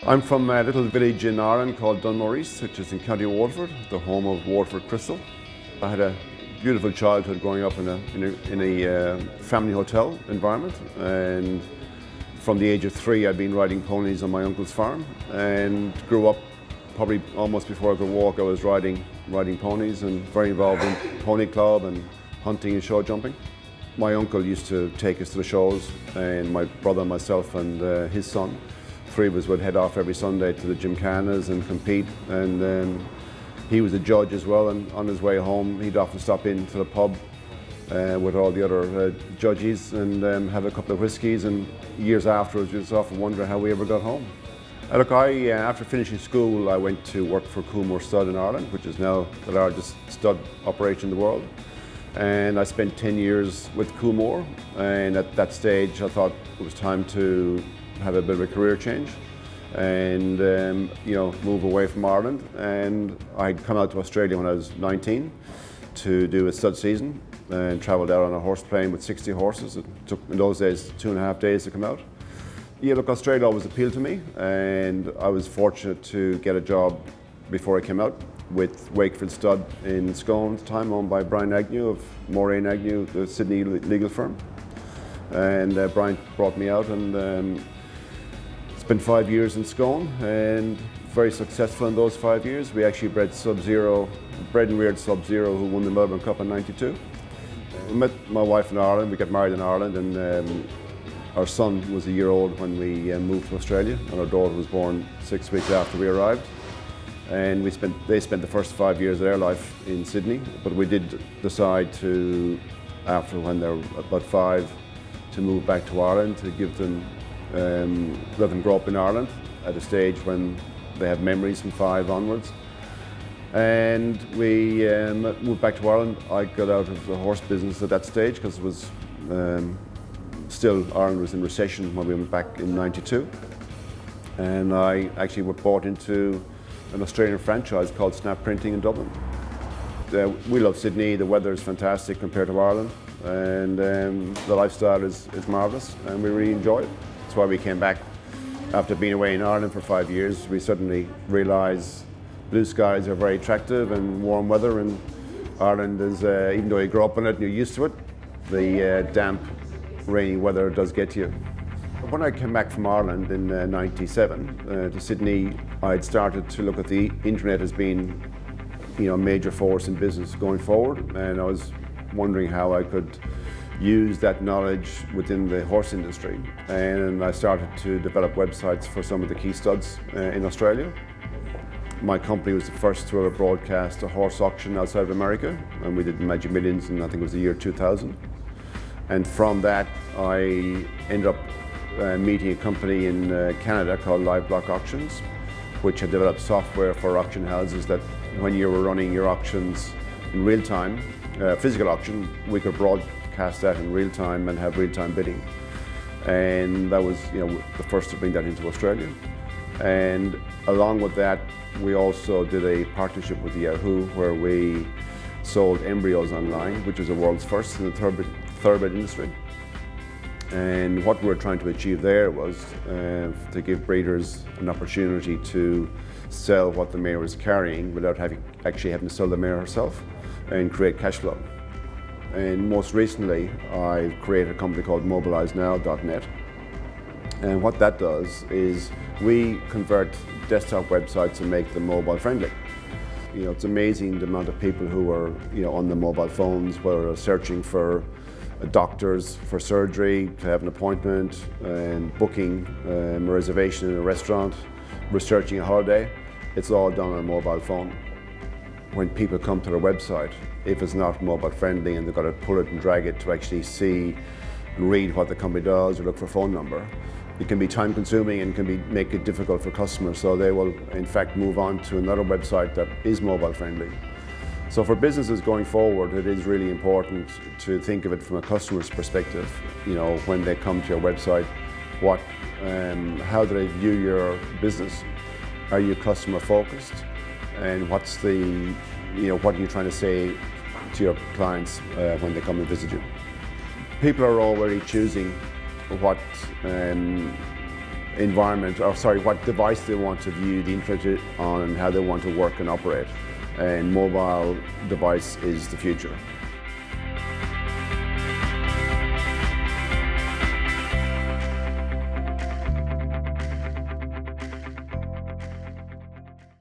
I'm from a little village in Ireland called Dunmorris, which is in County Waterford, the home of Waterford Crystal. I had a beautiful childhood growing up in a family hotel environment, and from the age of 3 I'd been riding ponies on my uncle's farm, and grew up probably almost before I could walk. I was riding ponies and very involved in pony club and hunting and show jumping. My uncle used to take us to the shows, and my brother, myself and his son, 3 of us would head off every Sunday to the gymkhanas and compete, and he was a judge as well, and on his way home he'd often stop into the pub with all the other judges and have a couple of whiskies, and years afterwards we just often wonder how we ever got home. Look, after finishing school I went to work for Coolmore Stud in Ireland, which is now the largest stud operation in the world, and I spent 10 years with Coolmore, and at that stage I thought it was time to have a bit of a career change and move away from Ireland. And I'd come out to Australia when I was 19 to do a stud season and travelled out on a horse plane with 60 horses. It took, in those days, 2.5 days to come out. Yeah, look, Australia always appealed to me, and I was fortunate to get a job before I came out with Wakefield Stud in Scone at the time, owned by Brian Agnew of Moray and Agnew, the Sydney legal firm. And Brian brought me out, and spent 5 years in Scone, and very successful in those 5 years. We actually bred and reared Sub-Zero, who won the Melbourne Cup in '92. We met my wife in Ireland, we got married in Ireland, and our son was a year old when we moved to Australia, and our daughter was born 6 weeks after we arrived. And they spent the first 5 years of their life in Sydney, but we did decide to, after when they were about 5, to move back to Ireland, to give them let them grow up in Ireland at a stage when they have memories from 5 onwards. And we moved back to Ireland. I got out of the horse business at that stage because it was still, Ireland was in recession when we went back in '92. And I actually was bought into an Australian franchise called Snap Printing in Dublin. We love Sydney, the weather is fantastic compared to Ireland, and the lifestyle is marvellous, and we really enjoy it. That's why we came back after being away in Ireland for 5 years. We suddenly realised blue skies are very attractive and warm weather, and Ireland is, even though you grow up in it and you're used to it, the damp, rainy weather does get to you. When I came back from Ireland in '97 to Sydney, I'd started to look at the internet as being a major force in business going forward, and I was wondering how I could use that knowledge within the horse industry, and I started to develop websites for some of the key studs in Australia. My company was the first to ever broadcast a horse auction outside of America, and we did Magic Millions in, I think it was the year 2000. And from that I ended up meeting a company in Canada called Live Block Auctions, which had developed software for auction houses that when you were running your auctions in real time, physical auction, we could broadcast that in real time and have real time bidding. And that was the first to bring that into Australia. And along with that, we also did a partnership with Yahoo where we sold embryos online, which was the world's first in the thoroughbred industry. And what we were trying to achieve there was to give breeders an opportunity to sell what the mare was carrying without actually having to sell the mare herself and create cash flow. And most recently, I've created a company called MobilisedNow.net. And what that does is we convert desktop websites and make them mobile friendly. It's amazing the amount of people who are on the mobile phones, whether searching for doctors for surgery, to have an appointment, and booking a reservation in a restaurant, researching a holiday. It's all done on a mobile phone. When people come to their website, if it's not mobile friendly and they've got to pull it and drag it to actually see and read what the company does or look for a phone number, it can be time consuming and make it difficult for customers. So they will in fact move on to another website that is mobile friendly. So for businesses going forward, it is really important to think of it from a customer's perspective. When they come to your website, how do they view your business? Are you customer focused? And what are you trying to say to your clients when they come and visit you? People are already choosing what environment, or sorry, what device they want to view the internet on and how they want to work and operate. And mobile device is the future.